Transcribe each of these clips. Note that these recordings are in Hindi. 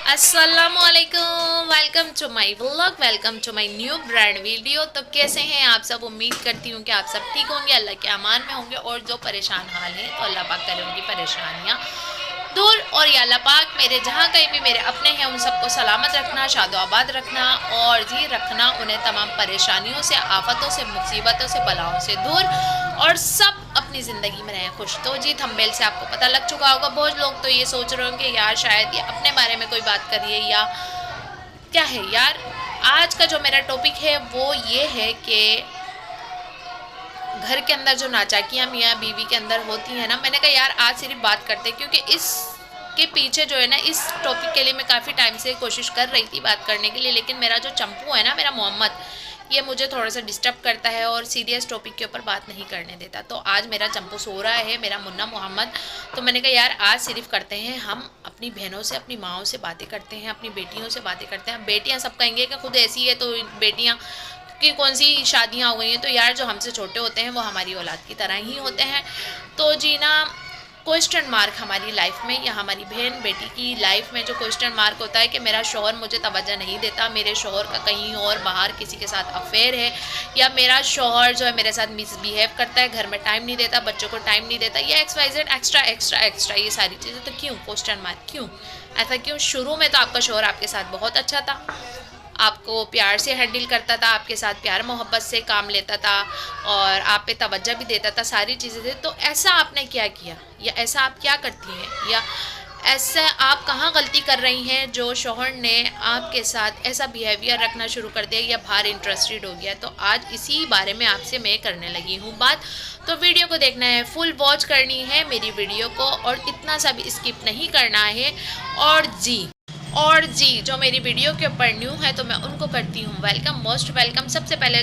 अस्सलामुअलैकुम, welcome to my vlog, welcome to my new brand video. तो कैसे हैं आप सब? उम्मीद करती हूँ कि आप सब ठीक होंगे, अल्लाह के अमान में होंगे और जो परेशान हाल हैं तो अल्लाह पाक करे उनकी परेशानियाँ दूर। और या अल्लाह पाक मेरे जहाँ कहीं भी मेरे अपने हैं उन सबको सलामत रखना, शादो आबाद रखना और जी रखना उन्हें तमाम परेशानियों से, आफतों से, मुसीबतों से, बलाओं से दूर और सब अपनी ज़िंदगी में रहें खुश। तो जी थंबनेल से आपको पता लग चुका होगा, बहुत लोग तो ये सोच रहे होंगे यार शायद ये अपने बारे में कोई बात करिए या क्या है यार। आज का जो मेरा टॉपिक है वो ये है कि घर के अंदर जो नाचाकियाँ मियाँ बीवी के अंदर होती हैं ना, मैंने कहा यार आज सिर्फ बात करते हैं क्योंकि इस के पीछे जो है ना, इस टॉपिक के लिए मैं काफ़ी टाइम से कोशिश कर रही थी बात करने के लिए, लेकिन मेरा जो चंपू है ना, मेरा मोहम्मद, ये मुझे थोड़ा सा डिस्टर्ब करता है और सीरियस टॉपिक के ऊपर बात नहीं करने देता। तो आज मेरा चंपू सो रहा है, मेरा मुन्ना मोहम्मद। तो मैंने कहा यार आज सिर्फ करते हैं हम अपनी बहनों से, अपनी माँओं से बातें करते हैं, अपनी बेटियों से बातें करते हैं। बेटियाँ सब कहेंगे कि खुद ऐसी है तो बेटियाँ कि कौन सी शादियाँ हो गई हैं। तो यार जो हमसे छोटे होते हैं वो हमारी औलाद की तरह ही होते हैं। तो जी ना, क्वेश्चन मार्क हमारी लाइफ में या हमारी बहन बेटी की लाइफ में जो क्वेश्चन मार्क होता है कि मेरा शौहर मुझे तवज्जो नहीं देता, मेरे शौहर का कहीं और बाहर किसी के साथ अफेयर है, या मेरा शौहर जो है मेरे साथ मिसबिहेव करता है, घर में टाइम नहीं देता, बच्चों को टाइम नहीं देता, या XYZ एक्स्ट्रा एक्स्ट्रा एक्स्ट्रा ये सारी चीज़ें। तो क्यों क्वेश्चन मार्क, क्यों ऐसा क्यों? शुरू में तो आपका शौहर आपके साथ बहुत अच्छा था, आपको प्यार से हैंडल करता था, आपके साथ प्यार मोहब्बत से काम लेता था और आप पे तवज्जो भी देता था, सारी चीज़ें थी। तो ऐसा आपने क्या किया या ऐसा आप क्या करती हैं या ऐसा आप कहाँ गलती कर रही हैं जो शौहर ने आपके साथ ऐसा बिहेवियर रखना शुरू कर दिया या बाहर इंटरेस्टेड हो गया? तो आज इसी बारे में आपसे मैं करने लगी हूँ बात। तो वीडियो को देखना है, फुल वॉच करनी है मेरी वीडियो को और इतना सा भी स्किप नहीं करना है। और जी जो मेरी वीडियो के ऊपर न्यू है तो मैं उनको करती हूँ वेलकम, मोस्ट वेलकम। सबसे पहले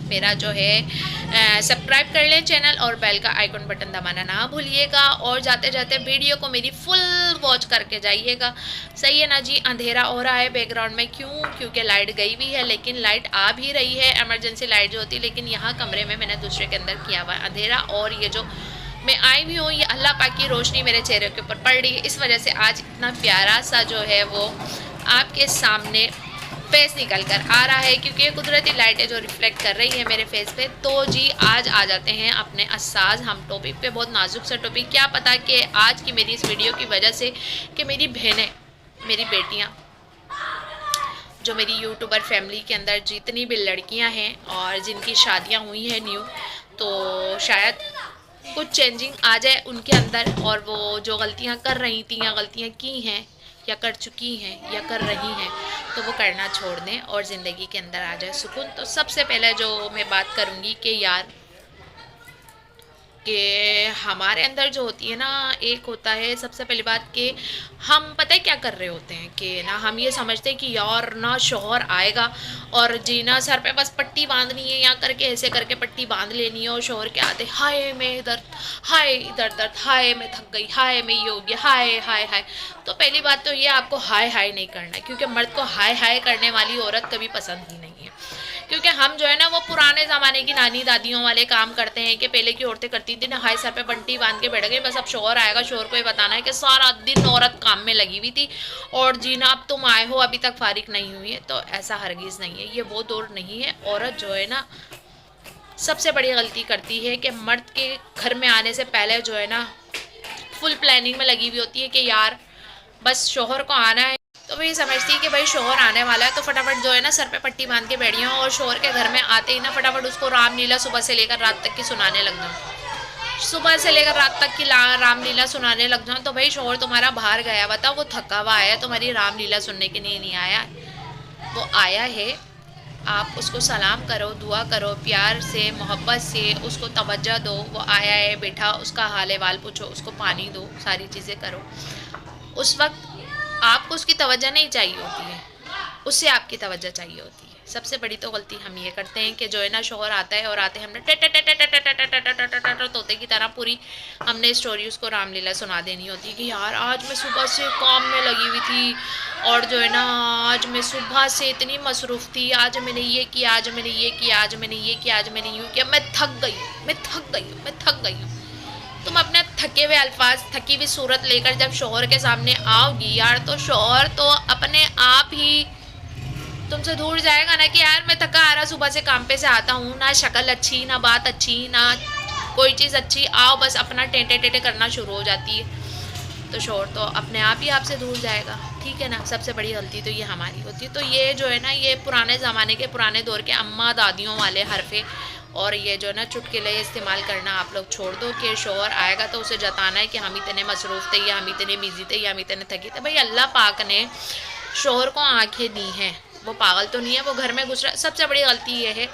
मेरा जो है सब्सक्राइब कर लें चैनल और बेल का आइकन बटन दबाना ना भूलिएगा और जाते जाते वीडियो को मेरी फुल वॉच करके जाइएगा। सही है ना जी? अंधेरा हो रहा है बैकग्राउंड में, क्यों? क्योंकि लाइट गई हुई है, लेकिन लाइट आ भी रही है, इमरजेंसी लाइट जो होती है, लेकिन यहाँ कमरे में मैंने दूसरे के अंदर किया हुआ है अंधेरा। और ये जो मैं आई भी हूँ, ये अल्लाह पाक की रोशनी मेरे चेहरे के ऊपर पड़ रही है, इस वजह से आज इतना प्यारा सा जो है वो आपके सामने फेस निकल कर आ रहा है, क्योंकि ये कुदरती लाइटें जो रिफ्लेक्ट कर रही है मेरे फेस पे। तो जी आज आ जाते हैं अपने अस्साज हम टॉपिक पे, बहुत नाजुक सा टॉपिक। क्या पता कि आज की मेरी इस वीडियो की वजह से कि मेरी बहनें, मेरी बेटियाँ, जो मेरी यूट्यूबर फैमिली के अंदर जितनी भी लड़कियाँ हैं और जिनकी शादियाँ हुई हैं न्यू, तो शायद कुछ चेंजिंग आ जाए उनके अंदर और वो जो गलतियां कर रही थी या गलतियां की हैं या कर चुकी हैं या कर रही हैं तो वो करना छोड़ दें और ज़िंदगी के अंदर आ जाए सुकून। तो सबसे पहले जो मैं बात करूँगी कि यार कि हमारे अंदर जो होती है ना, एक होता है सबसे पहली बात कि हम पता है क्या कर रहे होते हैं कि ना, हम ये समझते हैं कि यार ना शौहर आएगा और जी ना सर पे बस पट्टी बांधनी है, या करके ऐसे करके पट्टी बांध लेनी है और शौहर के आते हाय मैं दर्द, हाय इधर दर्द, हाय मैं थक गई, हाय मैं ये हो गया, हाय हाय हाय। तो पहली बात तो ये आपको हाय हाय नहीं करना है, क्योंकि मर्द को हाय हाय करने वाली औरत कभी पसंद ही नहीं है। क्योंकि हम जो है ना वो पुराने ज़माने की नानी दादियों वाले काम करते हैं कि पहले की औरतें करती थी ना, हाय सर पे बंटी बांध के बैठ गई, बस अब शौहर आएगा, शौहर को ये बताना है कि सारा दिन औरत काम में लगी हुई थी और जी ना अब तुम आए हो अभी तक फारिग नहीं हुई है। तो ऐसा हरगिज़ नहीं है, ये वो दौर नहीं है। औरत जो है ना सबसे बड़ी गलती करती है कि मर्द के घर में आने से पहले जो है ना फुल प्लानिंग में लगी हुई होती है कि यार बस शौहर को आना है। तो मैं ये समझती है कि भाई शौहर आने वाला है तो फटाफट जो है ना सर पे पट्टी बांध के बैठी हूँ और शौहर के घर में आते ही ना फटाफट उसको रामलीला सुबह से लेकर रात तक की सुनाने लग जाऊँ, सुबह से लेकर रात तक की रामलीला सुनाने लग जाऊँ। तो भाई शौहर तुम्हारा बाहर गया हुआ था, वो थका हुआ आया, तुम्हारी रामलीला सुनने के लिए नहीं आया, वो आया है, आप उसको सलाम करो, दुआ करो, प्यार से मोहब्बत से उसको तवज्जो दो। वो आया है बेटा, उसका हाल अहवाल पूछो, उसको पानी दो, सारी चीज़ें करो। उस वक्त आपको उसकी तवज्जो नहीं चाहिए होती है, उससे आपकी तवज्जो चाहिए होती है। सबसे बड़ी तो गलती हम ये करते हैं कि जो है ना शौहर आता है और आते हमने तोते की तरह पूरी हमने स्टोरी उसको रामलीला सुना देनी होती है कि यार आज मैं सुबह से काम में लगी हुई थी और जो है ना आज मैं सुबह से इतनी मसरूफ़ थी, आज मैंने ये किया, आज मैंने ये किया, आज मैंने ये किया, आज मैंने यूँ किया, मैं थक गई हूँ, मैं थक गई हूँ, मैं थक गई हूँ। तुम अपने थके हुए अल्फाज, थकी हुई सूरत लेकर जब शोहर के सामने आओगी यार, तो शोहर तो अपने आप ही तुमसे दूर जाएगा ना कि यार मैं थका आ रहा, सुबह से काम पे से आता हूँ, ना शक्ल अच्छी, ना बात अच्छी, ना कोई चीज़ अच्छी, आओ बस अपना टेंटे टेंटे करना शुरू हो जाती है, तो शोहर तो अपने आप ही आपसे दूर जाएगा। ठीक है ना। सबसे बड़ी गलती तो ये हमारी होती है। तो ये जो है ना, ये पुराने ज़माने के, पुराने दौर के अम्मा दादियों वाले हरफे और ये जो है ना चुटकुले इस्तेमाल करना आप लोग छोड़ दो कि शोहर आएगा तो उसे जताना है कि हम इतने मसरूफ़ थे, या हम इतने बिजी थे, या हम इतने थके थे। भाई अल्लाह पाक ने शोहर को आंखें दी हैं, वो पागल तो नहीं है, वो घर में घुस रहा है। सबसे बड़ी गलती ये है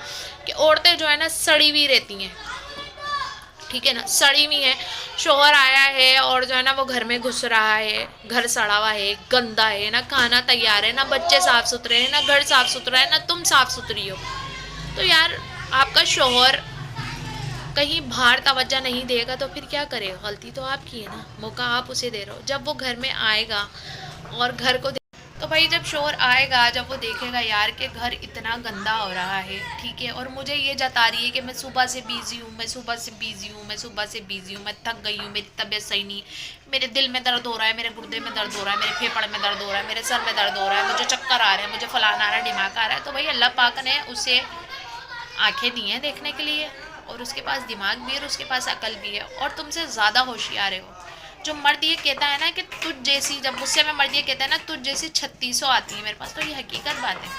कि औरतें जो है ना सड़ी हुई रहती हैं, ठीक है ना, सड़ी हुई है। शोहर आया है और जो है ना वो घर में घुस रहा है, घर सड़ा हुआ है, गंदा है, ना खाना तैयार है, ना बच्चे साफ सुथरे हैं, ना घर साफ सुथरा है, ना तुम साफ सुथरी हो। तो यार आपका शोहर कहीं बाहर तवज्जो नहीं देगा तो फिर क्या करेगा? गलती तो आपकी है ना, मौका आप उसे दे रहे हो। जब वो घर में आएगा और घर को तो भाई जब शोहर आएगा, जब वो देखेगा यार कि घर इतना गंदा हो रहा है, ठीक है, और मुझे ये जता रही है कि मैं सुबह से बिज़ी हूँ, मैं सुबह से बिज़ी हूँ, मैं सुबह से बिज़ी हूँ, मैं थक गई हूँ, मेरी तबीयत सही नहीं, मेरे दिल में दर्द हो रहा है, मेरे गुर्दे में दर्द हो रहा है, मेरे फेफड़े में दर्द हो रहा है, मेरे सर में दर्द हो रहा है, मुझे चक्कर आ रहे हैं, मुझे फलाना आ रहा है, दिमाग आ रहा है, तो भाई अल्लाह पाक ने उसे आंखें दी हैं देखने के लिए, और उसके पास दिमाग भी है और उसके पास अकल भी है, और तुमसे ज़्यादा होशियार है वो। जो मर्द ये कहता है ना कि तुझ जैसी, जब गुस्से में मर्द ये कहता है ना तुझ जैसी 3600 आती है मेरे पास, तो ये हकीकत बात है।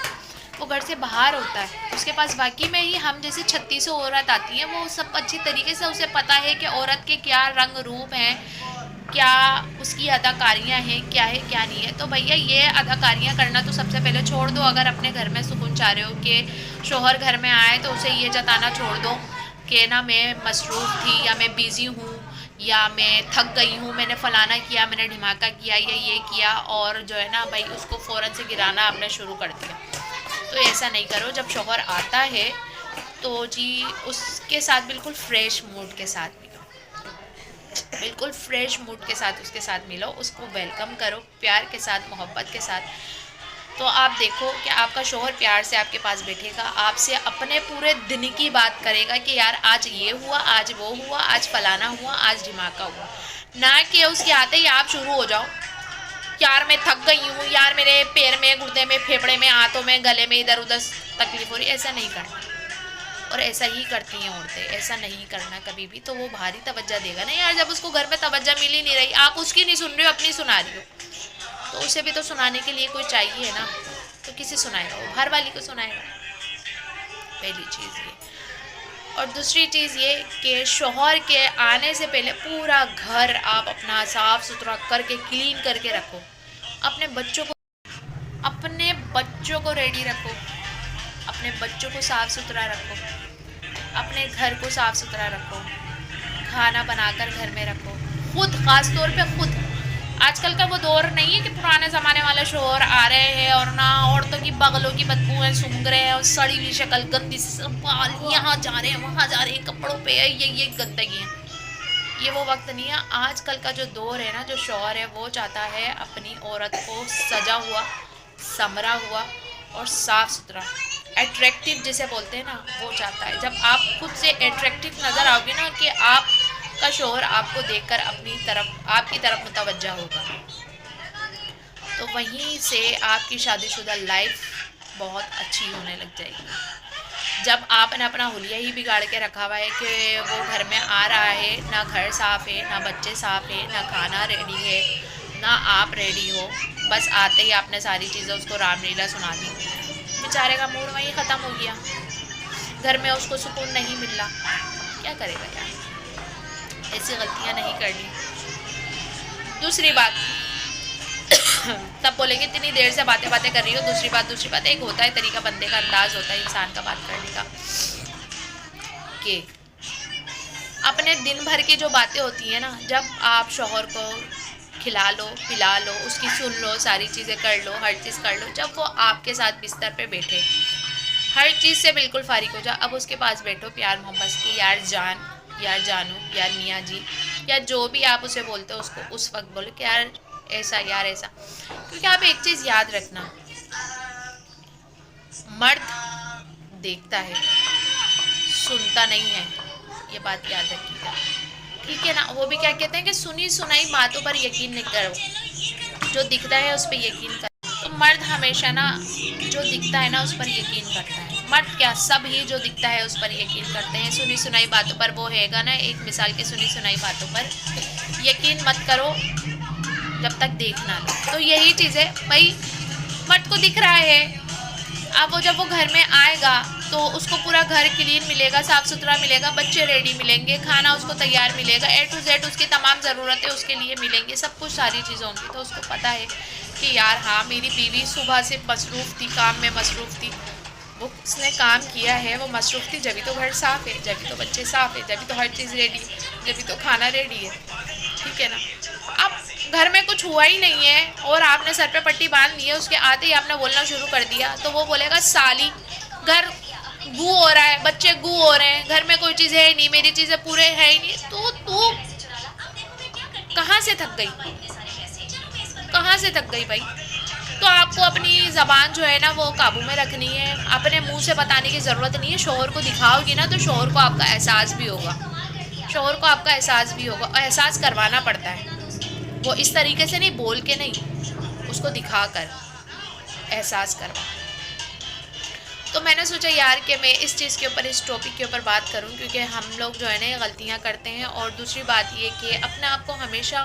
वो घर से बाहर होता है, उसके पास वाकई में ही हम जैसी 3600 औरत आती हैं। वो सब अच्छी तरीके से उसे पता है कि औरत के क्या रंग रूप हैं, क्या उसकी अदाकारियाँ हैं, क्या है क्या नहीं है। तो भैया ये अदाकारियाँ करना तो सबसे पहले छोड़ दो। अगर अपने घर में सुकून चाह रहे हो कि शोहर घर में आए तो उसे ये जताना छोड़ दो कि ना मैं मसरूफ़ थी, या मैं बिज़ी हूँ, या मैं थक गई हूँ, मैंने फ़लाना किया, मैंने ढिमाका किया, या ये किया, और जो है ना भाई उसको फ़ौरन से गिराना आपने शुरू कर दिया। तो ऐसा नहीं करो। जब शोहर आता है तो जी उसके साथ बिल्कुल फ्रेश मूड के साथ मिलो, बिल्कुल फ्रेश मूड के साथ उसके साथ मिलो, उसको वेलकम करो प्यार के साथ, मोहब्बत के साथ। तो आप देखो कि आपका शोहर प्यार से आपके पास बैठेगा, आपसे अपने पूरे दिन की बात करेगा कि यार आज ये हुआ, आज वो हुआ, आज फलाना हुआ, आज ढिमाका हुआ। ना कि उसके आते ही आप शुरू हो जाओ, यार मैं थक गई हूँ, यार मेरे पैर में, गुर्दे में, फेफड़े में, हाथों में, गले में इधर उधर तकलीफ हो रही। ऐसा नहीं करना, और ऐसा ही करती हैं औरतें, ऐसा नहीं करना कभी भी। तो वो भारी तवज्जो देगा ना यार, जब उसको घर में तवज्जो मिल ही नहीं रही, आप उसकी नहीं सुन रहे हो, अपनी सुना रही हो, तो उसे भी तो सुनाने के लिए कोई चाहिए ना। तो किसे सुनाएगा? वो घर वाली को सुनाएगा। पहली चीज़ ये। और दूसरी चीज़ ये कि शोहर के आने से पहले पूरा घर आप अपना साफ़ सुथरा करके, क्लीन करके रखो। अपने बच्चों को रेडी रखो, अपने बच्चों को साफ़ सुथरा रखो, अपने घर को साफ़ सुथरा रखो, खाना बनाकर घर में रखो, खुद ख़ास तौर पे खुद। आजकल का वो दौर नहीं है कि पुराने ज़माने वाले शोहर आ रहे हैं और ना औरतों की बगलों की बदबूएं सूंघ रहे हैं, और सड़ी हुई शक्ल, गंदी बाल, यहाँ जा रहे हैं, वहाँ जा रहे हैं, कपड़ों पे है ये गंदगी है। ये वो वक्त नहीं है। आजकल का जो दौर है ना, जो शोहर है वो चाहता है अपनी औरत को सजा हुआ, समरा हुआ और साफ़ सुथरा, अट्रैक्टिव जिसे बोलते हैं ना, वो चाहता है। जब आप खुद से अट्रैक्टिव नज़र आओगे ना कि आप का शोहर आपको देखकर अपनी तरफ, आपकी तरफ मुतवज्जा होगा, तो वहीं से आपकी शादीशुदा लाइफ बहुत अच्छी होने लग जाएगी। जब आपने अपना हुलिया ही बिगाड़ के रखा हुआ है कि वो घर में आ रहा है, ना घर साफ़ है, ना बच्चे साफ़ है, ना खाना रेडी है, ना आप रेडी हो, बस आते ही आपने सारी चीज़ें उसको रामलीला सुना दी, बेचारे का मूड वहीं ख़त्म हो गया, घर में उसको सुकून नहीं मिल रहा, क्या करेगा यार? ऐसी गलतियां नहीं करनी। दूसरी बात, तब बोलेंगे इतनी देर से बातें कर रही हो। दूसरी बात एक होता है तरीका, बंदे का अंदाज होता है इंसान का बात करने का, कि अपने दिन भर की जो बातें होती हैं ना, जब आप शौहर को खिला लो, पिला लो, उसकी सुन लो, सारी चीज़ें कर लो, हर चीज़ कर लो, जब वो आपके साथ बिस्तर पे बैठे, हर चीज़ से बिल्कुल फारिग हो जाओ, अब उसके पास बैठो प्यार मोहब्बत की, यार जान, यार जानू, यार मियाँ जी, या जो भी आप उसे बोलते हो उसको उस वक्त बोलो कि यार ऐसा, यार ऐसा। क्योंकि आप एक चीज़ याद रखना, मर्द देखता है, सुनता नहीं है, ये बात याद रखिएगा, ठीक है ना। वो भी क्या कहते हैं कि सुनी सुनाई बातों पर यकीन नहीं करो, जो दिखता है उस पर यकीन करो। तो मर्द हमेशा ना जो दिखता है ना उस पर यकीन करता है। मर्द क्या, सब ही जो दिखता है उस पर यकीन करते हैं। सुनी सुनाई बातों पर वो हैगा ना एक मिसाल के, सुनी सुनाई बातों पर यकीन मत करो जब तक देख ना लो। तो यही चीज़ है भाई, मर्द को दिख रहा है, अब वो जब वो घर में आएगा तो उसको पूरा घर क्लीन मिलेगा, साफ़ सुथरा मिलेगा, बच्चे रेडी मिलेंगे, खाना उसको तैयार मिलेगा, A to Z उसकी तमाम ज़रूरतें उसके लिए मिलेंगी, सब कुछ सारी चीज़ों की। तो उसको पता है कि यार हाँ मेरी बीवी सुबह से मसरूफ़ थी, काम में मसरूफ़ थी, वो उसने काम किया है, वो मसरूफ़ थी, जब तो घर साफ़ है, जब तो बच्चे साफ़ है, जब तो हर चीज़ रेडी है, जब तो खाना रेडी है। ठीक है ना। अब घर में कुछ हुआ ही नहीं है और आपने सर पे पट्टी बांध ली है, उसके आते ही आपने बोलना शुरू कर दिया, तो वो बोलेगा साली घर गू हो रहा है, बच्चे गू हो रहे हैं, घर में कोई चीज़ है ही नहीं, मेरी चीज़ें पूरे है ही नहीं। तो तू कहाँ से थक गई, कहाँ से थक गई भाई। तो आपको अपनी ज़बान जो है ना वो काबू में रखनी है, अपने मुंह से बताने की ज़रूरत नहीं है। शोहर को दिखाओगी ना तो शोहर को आपका एहसास भी होगा, शोहर को आपका एहसास भी होगा, और एहसास करवाना पड़ता है। वो इस तरीके से नहीं, बोल के नहीं, उसको दिखा कर एहसास करवा। तो मैंने सोचा यार कि मैं इस चीज़ के ऊपर, इस टॉपिक के ऊपर बात करूं, क्योंकि हम लोग जो है ना ये गलतियां करते हैं। और दूसरी बात ये कि अपने आप को हमेशा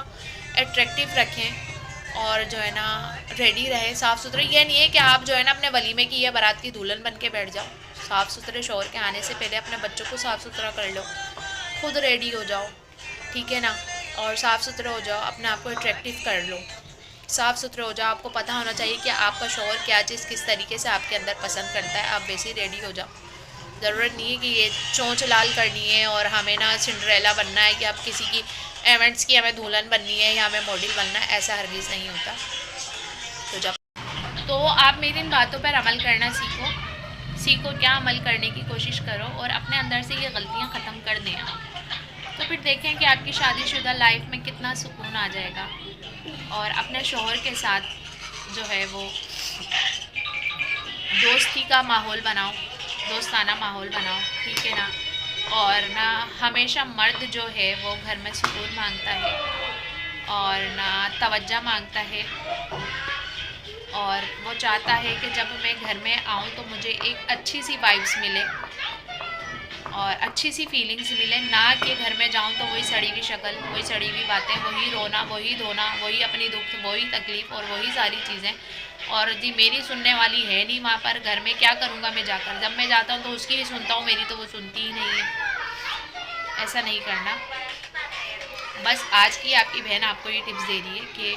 अट्रैक्टिव रखें और जो है ना रेडी रहे, साफ़ सुथरे। ये नहीं है कि आप जो है ना अपने वलीमे की या बारात की दुल्हन बन के बैठ जाओ। साफ़ सुथरे शौहर के आने से पहले अपने बच्चों को साफ़ सुथरा कर लो, खुद रेडी हो जाओ, ठीक है ना, और साफ़ सुथरे हो जाओ, अपने आप को अट्रैक्टिव कर लो, साफ़ सुथरे हो जाओ। आपको पता होना चाहिए कि आपका शौहर क्या चीज़ किस तरीके से आपके अंदर पसंद करता है, आप वैसे ही रेडी हो जाओ। ज़रूरत नहीं है कि ये चोंच लाल करनी है और हमें ना सिंड्रेला बनना है, कि आप किसी की इवेंट्स की हमें दुल्हन बननी है या हमें मॉडल बनना है, ऐसा हरगिज़ नहीं होता। तो आप मेरी इन बातों पर अमल करना सीखो क्या, अमल करने की कोशिश करो और अपने अंदर से ये गलतियाँ ख़त्म कर दें आप। तो फिर देखें कि आपकी शादीशुदा लाइफ में कितना सुकून आ जाएगा। और अपने शौहर के साथ जो है वो दोस्ती का माहौल बनाओ, दोस्ताना माहौल बनाओ, ठीक है ना। और ना हमेशा मर्द जो है वो घर में सुकून मांगता है और ना तवज्जो मांगता है, और वो चाहता है कि जब मैं घर में आऊँ तो मुझे एक अच्छी सी वाइब्स मिले और अच्छी सी फीलिंग्स मिले, ना कि घर में जाऊं तो वही सड़ी हुई शक्ल, वही सड़ी हुई बातें, वही रोना, वही धोना, वही अपनी दुख, वही तकलीफ़ और वही सारी चीज़ें। और जी मेरी सुनने वाली है नहीं वहाँ पर, घर में क्या करूँगा मैं जाकर, जब मैं जाता हूँ तो उसकी भी सुनता हूँ, मेरी तो वो सुनती ही नहीं है। ऐसा नहीं करना। बस आज की आपकी बहन आपको ये टिप्स दे रही है कि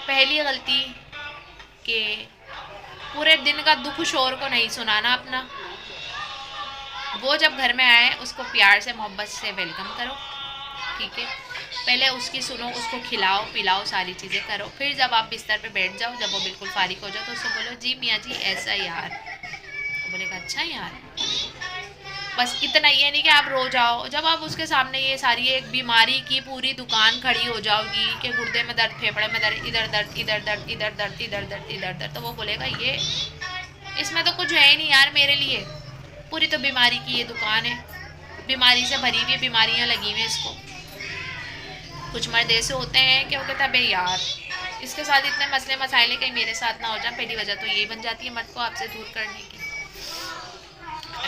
पहली गलती कि पूरे दिन का दुख शोर को नहीं सुनाना अपना। वो जब घर में आए उसको प्यार से मोहब्बत से वेलकम करो, ठीक है। पहले उसकी सुनो, उसको खिलाओ पिलाओ, सारी चीज़ें करो। फिर जब आप बिस्तर पे बैठ जाओ, जब वो बिल्कुल फारिग हो जाओ, तो उससे बोलो जी मियाँ जी ऐसा यार। तो बोलेगा अच्छा यार। बस इतना, ये नहीं कि आप रो जाओ। जब आप उसके सामने ये सारी एक बीमारी की पूरी दुकान खड़ी हो जाओगी कि गुर्दे में दर्द, फेफड़े में दर्द, इधर दर्द, इधर दर्द, इधर दर्द, इधर दर्द, इधर दर्द, तो वो बोलेगा ये इसमें तो कुछ है ही नहीं यार मेरे लिए, पूरी तो बीमारी की ये दुकान है, बीमारी से भरी हुई बीमारियां लगी हुई हैं इसको। कुछ मर्द ऐसे होते हैं कि वो कहता है भाई यार इसके साथ इतने मसले मसाइले कहीं मेरे साथ ना हो जाए। पहली वजह तो यही बन जाती है मर्द को आपसे दूर करने की।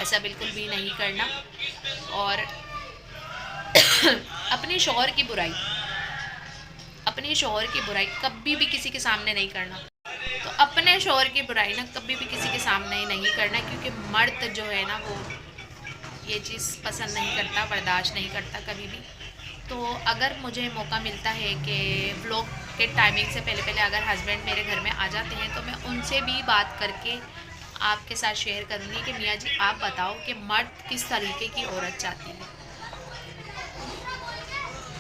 ऐसा बिल्कुल भी नहीं करना। और अपने शौहर की बुराई, अपने शौहर की बुराई कभी भी किसी के सामने नहीं करना। तो अपने शौहर की बुराई ना कभी भी किसी के सामने नहीं करना, क्योंकि मर्द जो है ना वो ये चीज़ पसंद नहीं करता, बर्दाश्त नहीं करता कभी भी। तो अगर मुझे मौका मिलता है कि व्लॉग के टाइमिंग से पहले पहले अगर हस्बैंड मेरे घर में आ जाते हैं तो मैं उनसे भी बात करके आपके साथ शेयर करूँगी कि मियाँ जी आप बताओ कि मर्द किस तरीके की औरत चाहती है।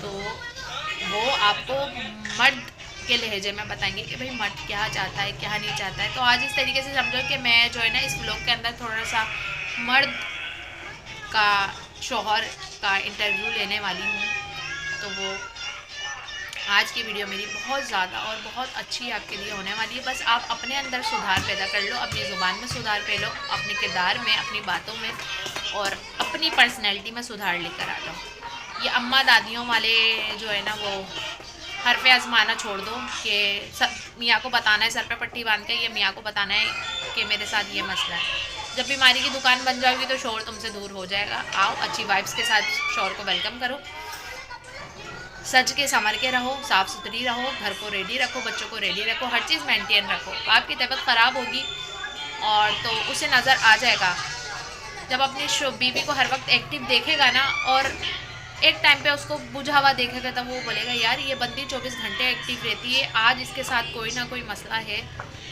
तो वो आपको मर्द के लहजे में बताएंगे कि भाई मर्द क्या चाहता है क्या नहीं चाहता है। तो आज इस तरीके से समझो कि मैं जो है ना इस व्लॉग के अंदर थोड़ा सा मर्द का शौहर का इंटरव्यू लेने वाली हूँ। तो वो आज की वीडियो मेरी बहुत ज़्यादा और बहुत अच्छी आपके लिए होने वाली है। बस आप अपने अंदर सुधार पैदा कर लो, अपनी ज़ुबान में सुधार पै लो, अपने किरदार में, अपनी बातों में और अपनी पर्सनैलिटी में सुधार लेकर आ जाओ। ये अम्मा दादियों वाले जो है ना वो हरफे आजमाना छोड़ दो कि मियाँ को बताना है, सर पे पट्टी बांध के ये मियाँ को बताना है कि मेरे साथ ये मसला है। जब बीमारी की दुकान बन जाओगी तो शोर तुमसे दूर हो जाएगा। आओ अच्छी वाइब्स के साथ शोर को वेलकम करो, सज के संवर के रहो, साफ़ सुथरी रहो, घर को रेडी रखो, बच्चों को रेडी रखो, हर चीज़ मेंटेन रखो। आपकी तबीयत ख़राब होगी और तो उसे नज़र आ जाएगा। जब अपनी बीवी को हर वक्त एक्टिव देखेगा ना और एक टाइम पे उसको बुझा हुआ देखेगा तब वो बोलेगा यार ये बंदी 24 घंटे एक्टिव रहती है, आज इसके साथ कोई ना कोई मसला है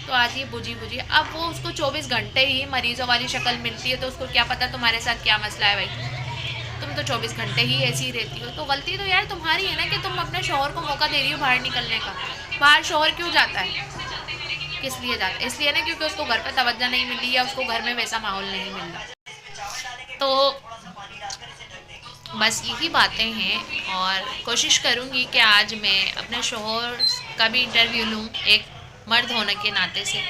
तो आज ये बुझी बुझी। अब वो उसको 24 घंटे ही मरीजों वाली शक्ल मिलती है तो उसको क्या पता तुम्हारे साथ क्या मसला है भाई। तुम तो 24 घंटे ही ऐसी ही रहती हो। तो गलती तो यार तुम्हारी है ना कि तुम अपने शौहर को मौका दे रही हो बाहर निकलने का। बाहर शौहर क्यों जाता है, किस लिए जाता है? इसलिए ना क्योंकि उसको घर पर तवज्जो नहीं मिल रही या उसको घर में वैसा माहौल नहीं मिल रहा। तो बस यही बातें हैं और कोशिश करूँगी कि आज मैं अपने शौहर का भी इंटरव्यू लूँ एक मर्द होने के नाते से,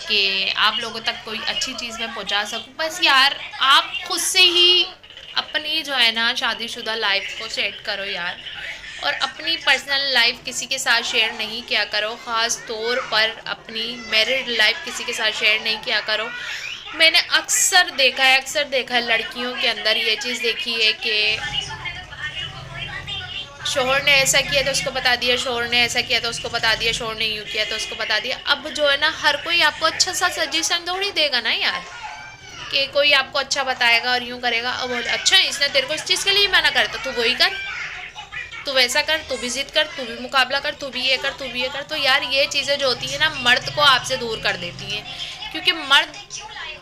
कि आप लोगों तक कोई अच्छी चीज़ मैं पहुंचा सकूं। बस यार आप खुद से ही अपनी जो है ना शादीशुदा लाइफ को सेट करो यार, और अपनी पर्सनल लाइफ किसी के साथ शेयर नहीं किया करो, ख़ास तौर पर अपनी मैरिड लाइफ किसी के साथ शेयर नहीं किया करो। मैंने अक्सर देखा है लड़कियों के अंदर ये चीज़ देखी है कि शोहर ने ऐसा किया तो उसको बता दिया, शोहर ने ऐसा किया तो उसको बता दिया, शोहर ने यूँ किया तो उसको बता दिया। अब जो है ना हर कोई आपको अच्छा सा सजेशन थोड़ी देगा ना यार, कि कोई आपको अच्छा बताएगा और यूँ करेगा। अब अच्छा इसने तेरे को इस चीज़ के लिए मना कर तो तू वही कर, तू वैसा कर, तू भी जिद कर, तू भी मुकाबला कर, तू भी ये कर, तू भी ये कर। तो यार ये चीज़ें जो होती है ना मर्द को आपसे दूर कर देती हैं, क्योंकि मर्द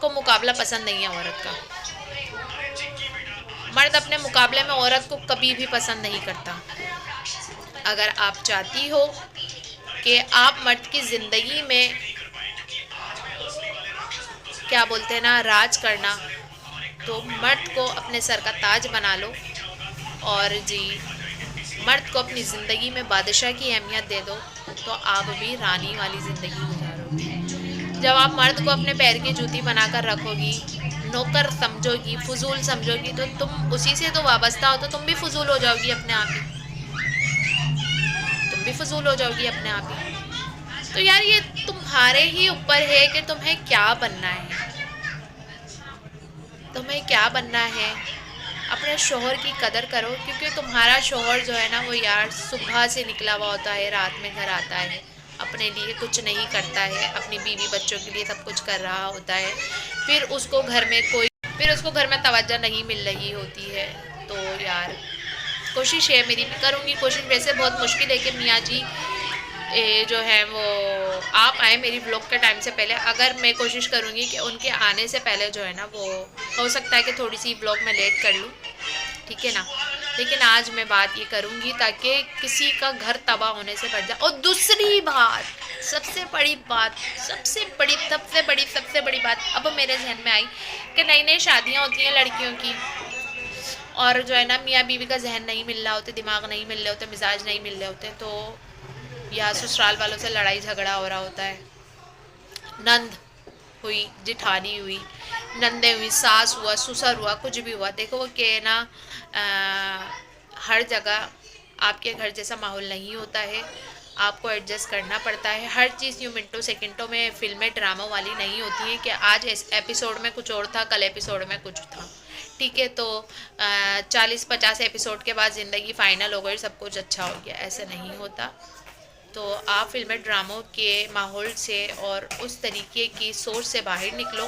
को मुकाबला पसंद नहीं है औरत का। मर्द अपने मुकाबले में औरत को कभी भी पसंद नहीं करता। अगर आप चाहती हो कि आप मर्द की ज़िंदगी में क्या बोलते हैं ना राज करना, तो मर्द को अपने सर का ताज बना लो और जी मर्द को अपनी ज़िंदगी में बादशाह की अहमियत दे दो, तो आप भी रानी वाली ज़िंदगी गुजारोगे। जब आप मर्द को अपने पैर की जूती बनाकर रखोगी, नौकर समझोगी, फजूल समझोगी, तो तुम उसी से तो वाबस्ता हो, तो तुम भी फजूल हो जाओगी अपने आप ही, तुम भी फजूल हो जाओगी अपने आप ही। तो यार ये तुम्हारे ही ऊपर है कि तुम्हें क्या बनना है, तुम्हें क्या बनना है। अपने शोहर की कदर करो, क्योंकि तुम्हारा शोहर जो है ना वो यार सुबह से निकला हुआ होता है, रात में घर आता है, अपने लिए कुछ नहीं करता है, अपनी बीवी बच्चों के लिए सब कुछ कर रहा होता है, फिर उसको घर में तवज्जो नहीं मिल रही होती है। तो यार कोशिश है, मेरी भी करूँगी कोशिश, वैसे बहुत मुश्किल है कि मियाँ जी जो है वो आप आए मेरी ब्लॉग के टाइम से पहले। अगर मैं कोशिश करूँगी कि उनके आने से पहले जो है ना वो हो सकता है कि थोड़ी सी ब्लॉग में लेट कर लूँ, ठीक है ना। लेकिन आज मैं बात ये करूँगी ताकि किसी का घर तबाह होने से बच जाए। और दूसरी बात, सबसे बड़ी बात अब मेरे जहन में आई कि नई नई शादियाँ होती हैं लड़कियों की, और जो है ना मियाँ बीवी का जहन नहीं मिल रहा होता, दिमाग नहीं मिल रहे होते, मिजाज नहीं मिल रहे होते, तो या ससुराल वालों से लड़ाई झगड़ा हो रहा होता है, नंद हुई, जिठानी हुई, नंदे हुई, सास हुआ, ससुर हुआ, कुछ भी हुआ। देखो वो के ना हर जगह आपके घर जैसा माहौल नहीं होता है, आपको एडजस्ट करना पड़ता है। हर चीज़ यूँ मिनटों सेकंडों में फिल्में ड्रामा वाली नहीं होती हैं कि आज इस एपिसोड में कुछ और था, कल एपिसोड में कुछ था, ठीक है। तो 40-50 एपिसोड के बाद ज़िंदगी फ़ाइनल हो गई, सब कुछ अच्छा हो गया, ऐसा नहीं होता। तो आप फिल्में ड्रामों के माहौल से और उस तरीके की सोच से बाहर निकलो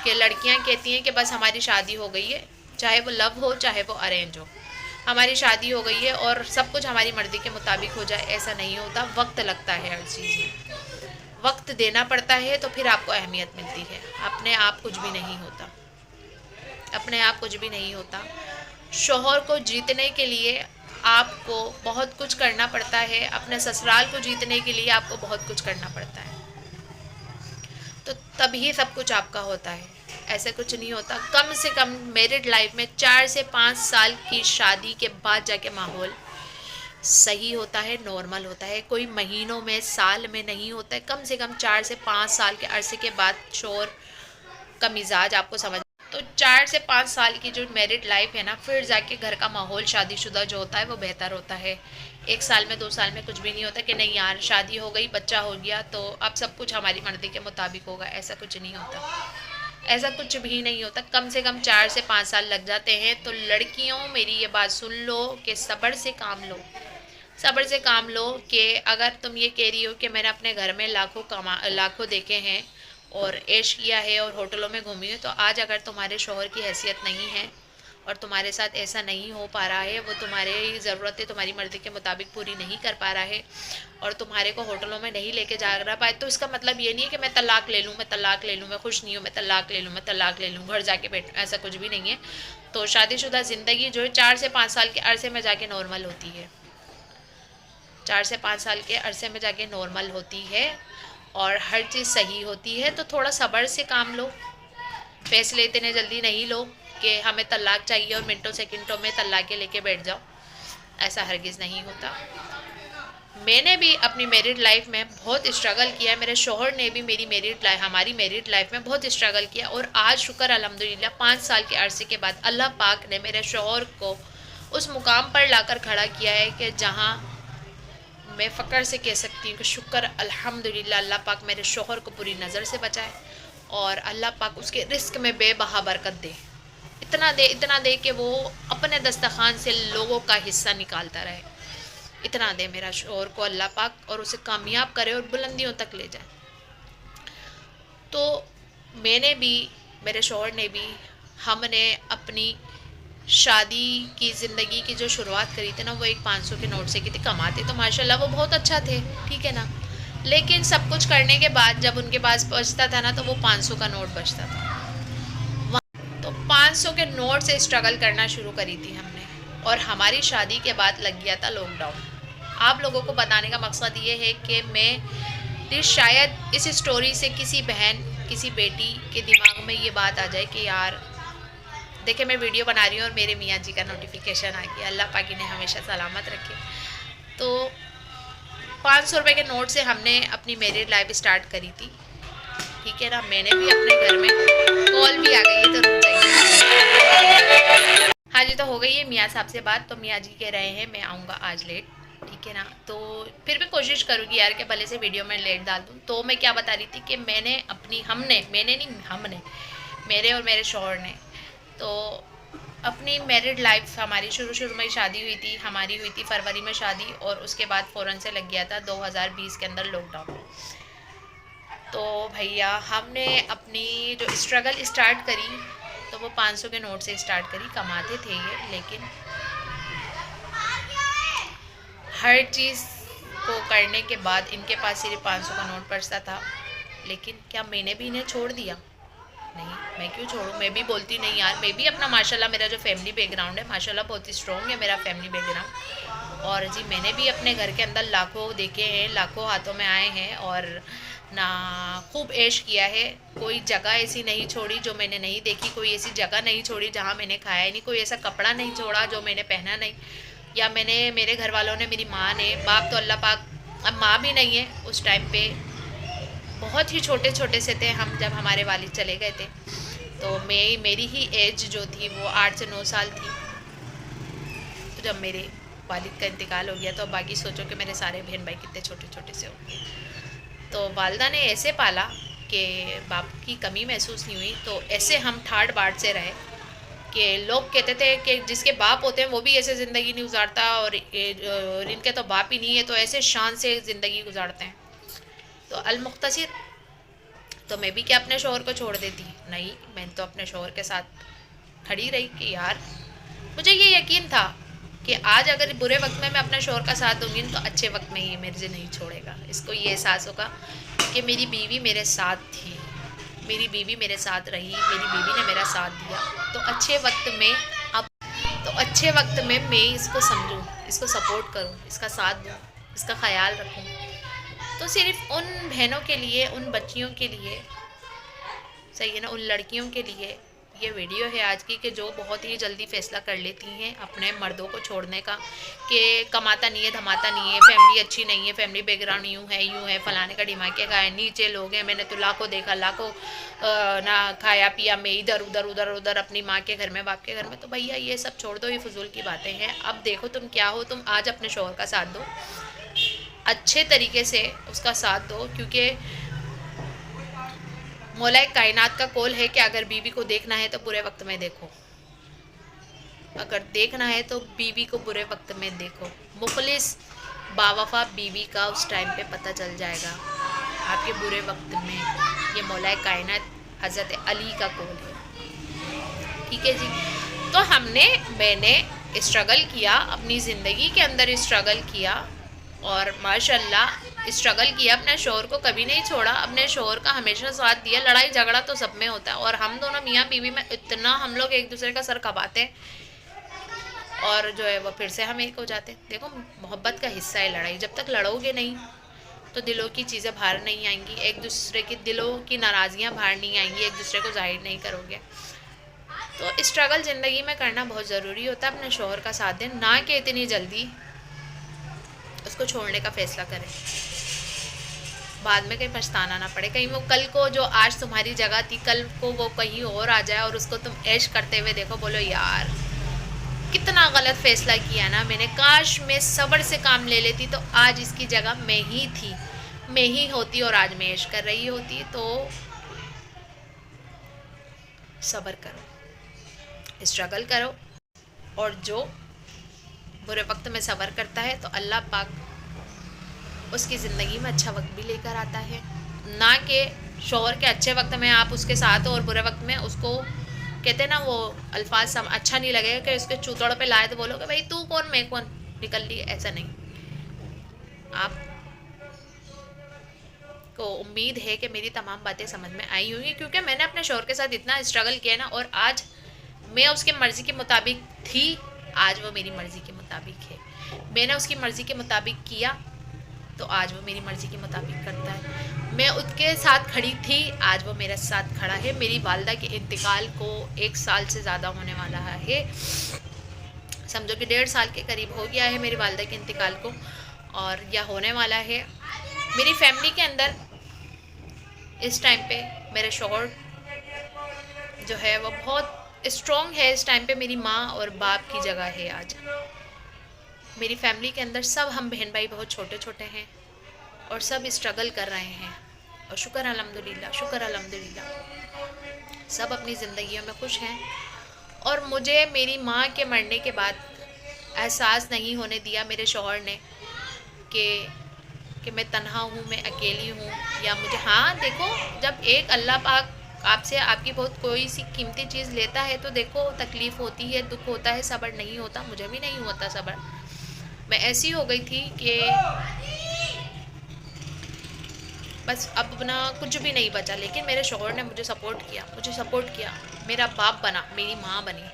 कि लड़कियां कहती हैं कि बस हमारी शादी हो गई है, चाहे वो लव हो चाहे वो अरेंज हो, हमारी शादी हो गई है और सब कुछ हमारी मर्ज़ी के मुताबिक हो जाए। ऐसा नहीं होता, वक्त लगता है, हर चीज़ में वक्त देना पड़ता है, तो फिर आपको अहमियत मिलती है। अपने आप कुछ भी नहीं होता, अपने आप कुछ भी नहीं होता। शोहर को जीतने के लिए आपको बहुत कुछ करना पड़ता है, अपने ससुराल को जीतने के लिए आपको बहुत कुछ करना पड़ता है, तो तभी सब कुछ आपका होता है, ऐसे कुछ नहीं होता। कम से कम मैरिड लाइफ में 4 से 5 साल की शादी के बाद जाके माहौल सही होता है, नॉर्मल होता है, कोई महीनों में साल में नहीं होता है। कम से कम 4 से 5 साल के अरसे के बाद शोहर का मिजाज आपको समझ तो 4 से 5 साल की जो मैरिड लाइफ है ना, फिर जाके घर का माहौल शादीशुदा जो होता है वो बेहतर होता है। 1 साल में 2 साल में कुछ भी नहीं होता कि नहीं यार शादी हो गई, बच्चा हो गया तो अब सब कुछ हमारी मर्जी के मुताबिक होगा, ऐसा कुछ नहीं होता। ऐसा कुछ भी नहीं होता। कम से कम 4 से 5 साल लग जाते हैं। तो लड़कियों, मेरी ये बात सुन लो कि सब्र से काम लो, सब्र से काम लो। कि अगर तुम ये कह रही हो कि मैंने अपने घर में लाखों देखे हैं और ऐश किया है और होटलों में घूमी है, तो आज अगर तुम्हारे शोहर की हैसियत नहीं है और तुम्हारे साथ ऐसा नहीं हो पा रहा है, वो तुम्हारी ज़रूरतें तुम्हारी मर्ज़ी के मुताबिक पूरी नहीं कर पा रहा है और तुम्हारे को होटलों में नहीं लेके जा रहा पाए, तो इसका मतलब ये नहीं है कि मैं तलाक ले लूँ, मैं तलाक ले लूँ, मैं खुश नहीं हूँ, मैं तलाक ले लूँ, मैं तलाक ले लूँ, घर जाके बैठ, ऐसा कुछ भी नहीं है। तो शादीशुदा ज़िंदगी जो है 4 से 5 साल के अरसे में जाके नॉर्मल होती है, 4 से 5 साल के अरसे में जाके नॉर्मल होती है और हर चीज़ सही होती है। तो थोड़ा सब्र से काम लो, फैसले इतने जल्दी नहीं लो कि हमें तलाक चाहिए और मिनटों सेकंडों में तलाक के लेके बैठ जाओ, ऐसा हरगिज़ नहीं होता। मैंने भी अपनी मैरिड लाइफ में बहुत स्ट्रगल किया है, मेरे शोहर ने भी हमारी मैरिड लाइफ में बहुत स्ट्रगल किया और आज शुक्र अल्हम्दुलिल्लाह 5 साल के अरसे के बाद अल्लाह पाक ने मेरे शोहर को उस मुकाम पर लाकर खड़ा किया है कि जहाँ मैं फ़क्र से कह सकती हूँ कि शुक्र अल्हम्दुलिल्लाह, अल्लाह पाक मेरे शोहर को पूरी नज़र से बचाए और अल्लाह पाक उसके रिस्क में बेबहा बरकत दे, इतना दे कि वो अपने दस्तरखान से लोगों का हिस्सा निकालता रहे, इतना दे मेरा शोहर को अल्लाह पाक और उसे कामयाब करे और बुलंदियों तक ले जाए। तो मैंने भी, मेरे शोहर ने भी, हमने अपनी शादी की ज़िंदगी की जो शुरुआत करी थी ना, वो एक 500 के नोट से की थी। कमाते तो माशाल्लाह वो बहुत अच्छा थे, ठीक है ना, लेकिन सब कुछ करने के बाद जब उनके पास बचता था ना, तो वो 500 का नोट बचता था। तो 500 के नोट से स्ट्रगल करना शुरू करी थी हमने और हमारी शादी के बाद लग गया था लॉकडाउन। आप लोगों को बताने का मकसद ये है कि मैं शायद इस स्टोरी से किसी बहन, किसी बेटी के दिमाग में ये बात आ जाए कि यार देखे मैं वीडियो बना रही हूँ और मेरे मियाँ जी का नोटिफिकेशन आ गया, अल्लाह पाक इन्हें हमेशा सलामत रखे। तो 500 रुपये के नोट से हमने अपनी मैरिड लाइफ स्टार्ट करी थी, ठीक है ना। मैंने भी अपने घर में, कॉल भी आ गई है तो रुक जाइए। हाँ जी, तो हो गई है मियाँ साहब से बात, तो मियाँ जी कह रहे हैं मैं आऊँगा आज लेट, ठीक है ना। तो फिर भी कोशिश करूँगी यार कि भले से वीडियो में लेट डाल दूँ। तो मैं क्या बता रही थी कि हमने मेरे और मेरे शौहर ने तो अपनी मैरिड लाइफ, हमारी शुरू में शादी हुई थी, हमारी हुई थी फरवरी में शादी और उसके बाद फ़ौरन से लग गया था 2020 के अंदर लॉकडाउन। तो भैया हमने अपनी जो स्ट्रगल स्टार्ट करी तो वो 500 के नोट से स्टार्ट करी। कमाते थे ये, लेकिन हर चीज़ को करने के बाद इनके पास सिर्फ 500 का नोट बचता था। लेकिन क्या मैंने भी इन्हें छोड़ दिया? नहीं, मैं क्यों छोड़ूं। मैं भी बोलती नहीं यार, मैं भी अपना माशाल्लाह, मेरा जो फैमिली बैकग्राउंड है माशाल्लाह बहुत ही स्ट्रॉन्ग है मेरा फैमिली बैकग्राउंड। और जी मैंने भी अपने घर के अंदर लाखों देखे हैं, लाखों हाथों में आए हैं और ना खूब ऐश किया है। कोई जगह ऐसी नहीं छोड़ी जो मैंने नहीं देखी, कोई ऐसी जगह नहीं छोड़ी जहाँ मैंने खाया नहीं, कोई ऐसा कपड़ा नहीं छोड़ा जो मैंने पहना नहीं, या मेरे घर वालों ने, मेरी माँ ने, बाप तो अल्लाह पाक, अब माँ भी नहीं है, उस टाइम पे बहुत ही छोटे से थे हम जब हमारे वालिद चले गए थे। तो मेरी ही एज जो थी वो 8 से 9 साल थी। तो जब मेरे वालिद का इंतकाल हो गया तो बाकी सोचो कि मेरे सारे बहन भाई कितने छोटे से होंगे। तो वालदा ने ऐसे पाला कि बाप की कमी महसूस नहीं हुई। तो ऐसे हम ठाट बाट से रहे कि लोग कहते थे कि जिसके बाप होते हैं वो भी ऐसे ज़िंदगी नहीं गुजारता और इनके तो बाप ही नहीं है, तो ऐसे शान से ज़िंदगी गुजारते हैं। तो अलमुख्तसिर, तो मैं भी क्या अपने शौहर को छोड़ देती? नहीं, मैं तो अपने शौहर के साथ खड़ी रही कि यार मुझे ये यकीन था कि आज अगर बुरे वक्त में मैं अपने शौहर का साथ दूंगी तो अच्छे वक्त में ये मेरे से नहीं छोड़ेगा। इसको ये एहसास होगा कि मेरी बीवी मेरे साथ थी, मेरी बीवी मेरे साथ रही, मेरी बीवी ने मेरा साथ दिया। तो अच्छे वक्त में मैं इसको समझूं, इसको सपोर्ट करूं, इसका साथ दूं, इसका ख्याल रखूं। तो सिर्फ उन बहनों के लिए, उन बच्चियों के लिए, सही है ना, उन लड़कियों के लिए ये वीडियो है आज की कि जो बहुत ही जल्दी फैसला कर लेती हैं अपने मर्दों को छोड़ने का, कि कमाता नहीं है, धमाता नहीं है, फैमिली अच्छी नहीं है, फैमिली बैकग्राउंड यूँ है, फलाने का दिमाग के खाए, नीचे लोग हैं, मैंने तो लाखों देखा, लाखों ना खाया पिया, मैं इधर उधर उधर उधर अपनी माँ के घर में, बाप के घर में। तो भैया ये सब छोड़ दो, ये फजूल की बातें हैं। अब देखो तुम क्या हो, तुम आज अपने शौहर का साथ दो, अच्छे तरीके से उसका साथ दो, क्योंकि मौला कायनात का कौल है कि अगर बीवी को देखना है तो बुरे वक्त में देखो, अगर देखना है तो बीवी को बुरे वक्त में देखो। मुखलिस बावफा बीवी का उस टाइम पे पता चल जाएगा आपके बुरे वक्त में। ये मौला कायनात हज़रत अली का कौल है, ठीक है जी। तो मैंने स्ट्रगल किया, अपनी ज़िंदगी के अंदर स्ट्रगल किया, और माशाल्लाह स्ट्रगल किया, अपने शौहर को कभी नहीं छोड़ा, अपने शौहर का हमेशा साथ दिया। लड़ाई झगड़ा तो सब में होता है, और हम दोनों मियाँ बीवी में इतना हम लोग एक दूसरे का सर खपाते हैं, और जो है वो फिर से हम एक हो जाते हैं। देखो मोहब्बत का हिस्सा है लड़ाई, जब तक लड़ोगे नहीं तो दिलों की चीज़ें बाहर नहीं आएंगी, एक दूसरे के दिलों की नाराज़गियाँ बाहर नहीं आएंगी, एक दूसरे को जाहिर नहीं करोगे। तो स्ट्रगल ज़िंदगी में करना बहुत ज़रूरी होता है, अपने शौहर का साथ दें, ना कि इतनी जल्दी उसको छोड़ने का फैसला करें, बाद में कहीं पछताना ना पड़े। कहीं वो कल को जो आज तुम्हारी जगह थी, कल को वो कहीं और आ जाए और उसको तुम ऐश करते हुए देखो, बोलो यार कितना गलत फैसला किया ना मैंने, काश मैं सब्र से काम ले लेती तो आज इसकी जगह मैं ही थी, मैं ही होती और आज मैं ऐश कर रही होती। तो सब्र करो, स्ट्रगल करो, और जो बुरे वक्त में सब्र करता है तो अल्लाह पाक उसकी ज़िंदगी में अच्छा वक्त भी लेकर आता है। ना कि शौहर के अच्छे वक्त में आप उसके साथ हो और बुरे वक्त में उसको, कहते हैं ना वो अल्फाज सम अच्छा नहीं लगेगा कि उसके चूतड़ पे लाए तो बोलोगे भाई तू कौन मैं कौन, निकल ली, ऐसा नहीं। आप को उम्मीद है कि मेरी तमाम बातें समझ में आई होंगी, क्योंकि मैंने अपने शौहर के साथ इतना स्ट्रगल किया ना, और आज मैं उसकी मर्ज़ी के मुताबिक थी, आज वो मेरी मर्ज़ी के मुताबिक है। मैंने उसकी मर्ज़ी के मुताबिक किया तो आज वो मेरी मर्ज़ी के मुताबिक करता है। मैं उसके साथ खड़ी थी, आज वो मेरे साथ खड़ा है। मेरी वालदा के इंतकाल को 1 साल से ज़्यादा होने वाला है, समझो कि 1.5 साल के करीब हो गया है मेरी वालदा के इंतकाल को, और यह होने वाला है। मेरी फैमिली के अंदर इस टाइम पे मेरे शौहर जो है वो बहुत स्ट्रॉन्ग है। इस टाइम पे मेरी माँ और बाप की जगह है। आज मेरी फैमिली के अंदर सब हम बहन भाई बहुत छोटे छोटे हैं, और सब स्ट्रगल कर रहे हैं, और शुक्र अल्हम्दुलिल्लाह, शुक्र अल्हम्दुलिल्लाह सब अपनी ज़िंदगियों में खुश हैं। और मुझे मेरी माँ के मरने के बाद एहसास नहीं होने दिया मेरे शौहर ने कि मैं तन्हा हूँ, मैं अकेली हूँ, या मुझे, हाँ देखो जब एक अल्लाह पाक आपसे आपकी बहुत कोई सी कीमती चीज़ लेता है तो देखो तकलीफ़ होती है, दुख होता है, सब्र नहीं होता। मुझे भी नहीं होता सब्र, मैं ऐसी हो गई थी कि बस अब अपना कुछ भी नहीं बचा। लेकिन मेरे शौहर ने मुझे सपोर्ट किया, मेरा बाप बना, मेरी माँ बनी।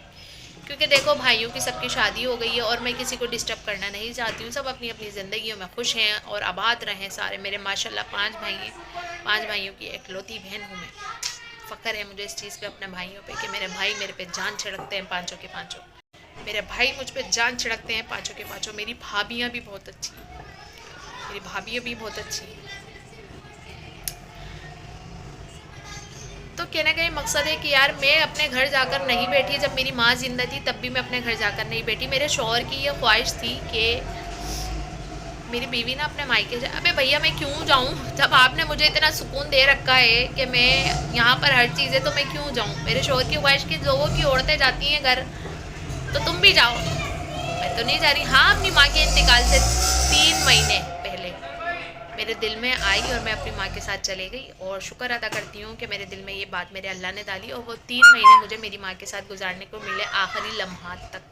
क्योंकि देखो भाइयों की सबकी शादी हो गई है, और मैं किसी को डिस्टर्ब करना नहीं चाहती हूँ। सब अपनी अपनी ज़िंदगियों में खुश हैं और आबाद रहें सारे। मेरे माशाल्लाह 5 भाई हैं, 5 भाइयों की इकलौती बहन हूँ मैं। फ़ख्र है मुझे इस चीज़ पे, अपने भाइयों पे, कि मेरे भाई मेरे पे जान छिड़कते हैं, पाँचों के पाँचों। मेरे भाई मुझ पे जान छिड़कते हैं, पाँचों के पाँचों। मेरी भाभियाँ भी बहुत अच्छी, मेरी भाभियाँ भी बहुत अच्छी। तो कहने का ये मकसद है कि यार मैं अपने घर जाकर नहीं बैठी। जब मेरी माँ जिंदा थी तब भी मैं अपने घर जाकर नहीं बैठी। मेरे शौहर की ये ख्वाहिश थी कि मेरी बीवी ना अपने मायके जाए। अबे भैया मैं क्यों जाऊँ, जब आपने मुझे इतना सुकून दे रखा है कि मैं यहाँ पर हर चीज़ है, तो मैं क्यों जाऊँ। मेरे शौहर की ख्वाहिश की लोगों की औरतें जाती हैं घर, तो तुम भी जाओ। मैं तो नहीं जा रही। हाँ, अपनी माँ के इंतकाल से 3 महीने पहले मेरे दिल में आई और मैं अपनी माँ के साथ चले गई, और शुक्र अदा करती हूँ कि मेरे दिल में ये बात मेरे अल्लाह ने डाली, और वो 3 महीने मुझे मेरी माँ के साथ गुजारने को मिले, आखिरी लम्हात तक।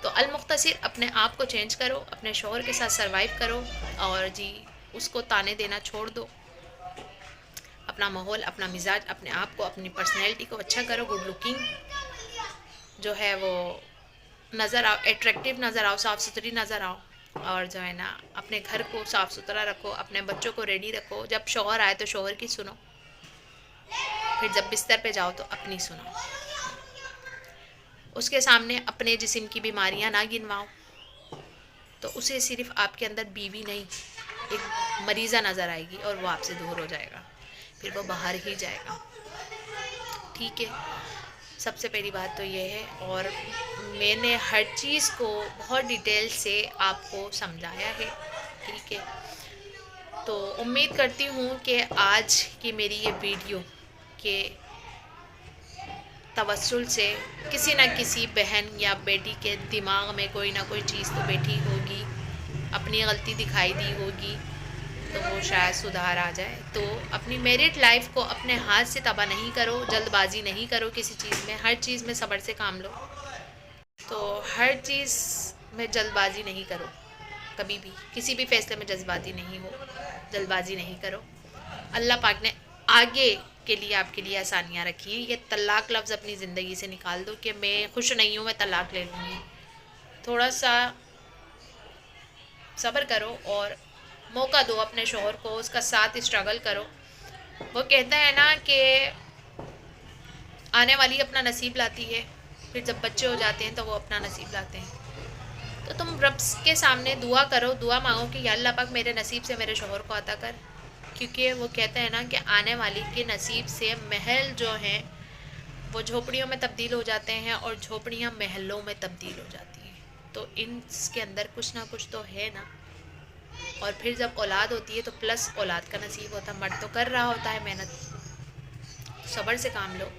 तो अलमुख्तसिर अपने आप को चेंज करो, अपने शौहर के साथ सरवाइव करो, और जी उसको ताने देना छोड़ दो। अपना माहौल, अपना मिजाज, अपने आप को, अपनी पर्सनैलिटी को अच्छा करो। गुड लुकिंग जो है वो नज़र आओ, एट्रैक्टिव नज़र आओ, साफ़ सुथरी नज़र आओ, और जो है ना अपने घर को साफ़ सुथरा रखो, अपने बच्चों को रेडी रखो। जब शौहर आए तो शौहर की सुनो, फिर जब बिस्तर पे जाओ तो अपनी सुनो। उसके सामने अपने जिस्म की बीमारियां ना गिनवाओ, तो उसे सिर्फ आपके अंदर बीवी नहीं, एक मरीज़ा नज़र आएगी और वो आपसे दूर हो जाएगा, फिर वो बाहर ही जाएगा। ठीक है, सबसे पहली बात तो ये है। और मैंने हर चीज़ को बहुत डिटेल से आपको समझाया है। ठीक है, तो उम्मीद करती हूँ कि आज की मेरी ये वीडियो के तवस्सुल से किसी न किसी बहन या बेटी के दिमाग में कोई ना कोई चीज़ तो बैठी होगी, अपनी गलती दिखाई दी होगी, तो वो शायद सुधार आ जाए। तो अपनी मैरिड लाइफ को अपने हाथ से तबाह नहीं करो, जल्दबाजी नहीं करो किसी चीज़ में, हर चीज़ में सब्र से काम लो। तो हर चीज़ में जल्दबाजी नहीं करो, कभी भी किसी भी फैसले में जल्दबाजी नहीं हो, जल्दबाजी नहीं करो। अल्लाह पाक ने आगे के लिए आपके लिए आसानियाँ रखी हैं। ये तलाक लफ्ज़ अपनी ज़िंदगी से निकाल दो कि मैं खुश नहीं हूँ, मैं तलाक ले लूँगी। थोड़ा सा सब्र करो और मौका दो अपने शोहर को, उसका साथ स्ट्रगल करो। वो कहता है ना कि आने वाली अपना नसीब लाती है, फिर जब बच्चे हो जाते हैं तो वो अपना नसीब लाते हैं। तो तुम रब के सामने दुआ करो, दुआ मांगो कि या अल्लाह पाक मेरे नसीब से मेरे शोहर को अता कर, क्योंकि वो कहते हैं ना कि आने वाली के नसीब से महल जो हैं वो झोपड़ियों में तब्दील हो जाते हैं और झोपड़ियाँ महलों में तब्दील हो जाती हैं। तो इनके अंदर कुछ ना कुछ तो है ना। और फिर जब औलाद होती है तो प्लस औलाद का नसीब होता है। मर्द तो कर रहा होता है मेहनत, सब्र से काम लो।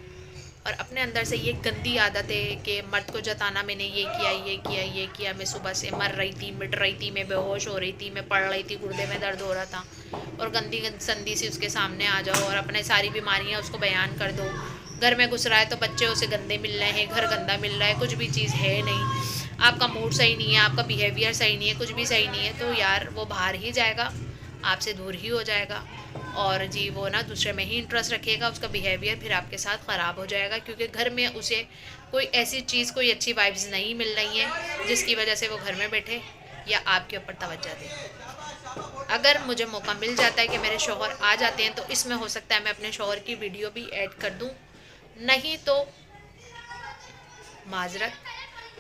और अपने अंदर से ये गंदी आदत है कि मर्द को जताना, मैंने ये किया ये किया ये किया, मैं सुबह से मर रही थी, मिट रही थी, मैं बेहोश हो रही थी, मैं पड़ रही थी, गुर्दे में दर्द हो रहा था, और गंदी संदी से उसके सामने आ जाओ और अपने सारी बीमारियां उसको बयान कर दो। घर में घुस रहा है तो बच्चे उसे गंदे मिल रहे हैं, घर गंदा मिल रहा है, कुछ भी चीज़ है नहीं, आपका मूड सही नहीं है, आपका बिहेवियर सही नहीं है, कुछ भी सही नहीं है, तो यार वो बाहर ही जाएगा, आपसे दूर ही हो जाएगा। और जी वो ना दूसरे में ही इंटरेस्ट रखेगा, उसका बिहेवियर फिर आपके साथ ख़राब हो जाएगा, क्योंकि घर में उसे कोई ऐसी चीज़, कोई अच्छी वाइब्स नहीं मिल रही हैं जिसकी वजह से वो घर में बैठे या आपके ऊपर तवज्जो दे। अगर मुझे मौका मिल जाता है कि मेरे शौहर आ जाते हैं तो इसमें हो सकता है मैं अपने शौहर की वीडियो भी ऐड कर दूँ, नहीं तो माजरत।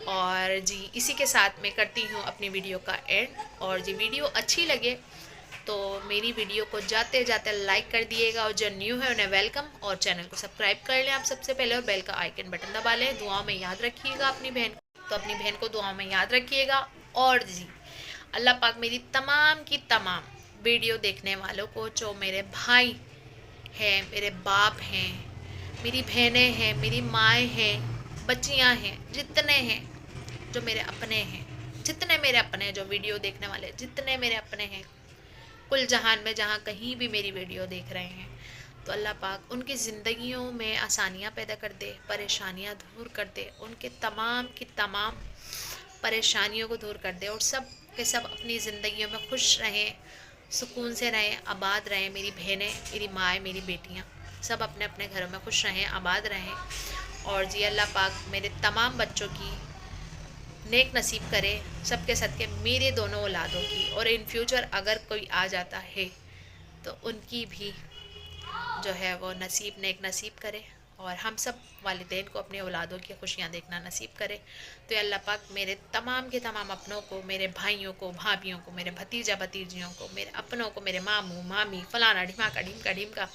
और जी इसी के साथ मैं करती हूँ अपनी वीडियो का एंड। और जी वीडियो अच्छी लगे तो मेरी वीडियो को जाते जाते लाइक कर दिएगा, और जो न्यू है उन्हें वेलकम, और चैनल को सब्सक्राइब कर लें आप सबसे पहले, और बेल का आइकन बटन दबा लें। दुआओं में याद रखिएगा अपनी बहन को, तो अपनी बहन को दुआओं में याद रखिएगा। और जी अल्लाह पाक मेरी तमाम की तमाम वीडियो देखने वालों को, जो मेरे भाई हैं, मेरे बाप हैं, मेरी बहनें हैं, मेरी माएँ हैं, बच्चियाँ हैं, जितने हैं जो मेरे अपने हैं, जितने मेरे अपने हैं जो वीडियो देखने वाले, जितने मेरे अपने हैं कुल जहान में, जहाँ कहीं भी मेरी वीडियो देख रहे हैं, तो अल्लाह पाक उनकी ज़िंदगियों में आसानियाँ पैदा कर दे, परेशानियाँ दूर कर दे, उनके तमाम की तमाम परेशानियों को दूर कर दे, और सब के सब अपनी ज़िंदगियों में खुश रहें, सुकून से रहें, आबाद रहें। मेरी बहनें, मेरी माएँ, मेरी बेटियाँ सब अपने अपने घरों में खुश रहें, आबाद रहें। और जी अल्लाह पाक मेरे तमाम बच्चों की नेक नसीब करे, सबके सदके मेरे दोनों औलादों की, और इन फ्यूचर अगर कोई आ जाता है तो उनकी भी जो है वो नसीब नेक नसीब करे, और हम सब वालिदैन को अपने औलादों की खुशियाँ देखना नसीब करे। तो अल्लाह पाक मेरे तमाम के तमाम अपनों को, मेरे भाइयों को, भाभियों को, मेरे भतीजा भतीजियों को, मेरे अपनों को, मेरे मामू मामी फलाना ढिमाका ढिमका ढिमका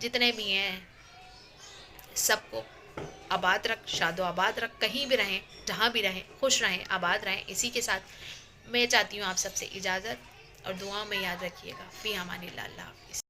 जितने भी हैं सबको आबाद रख, शादो आबाद रख, कहीं भी रहें, जहाँ भी रहें, खुश रहें, आबाद रहें। इसी के साथ मैं चाहती हूँ आप सबसे इजाज़त, और दुआओं में याद रखिएगा। फ़ी अमानिल्लाह, अल्लाह हाफ़िज़।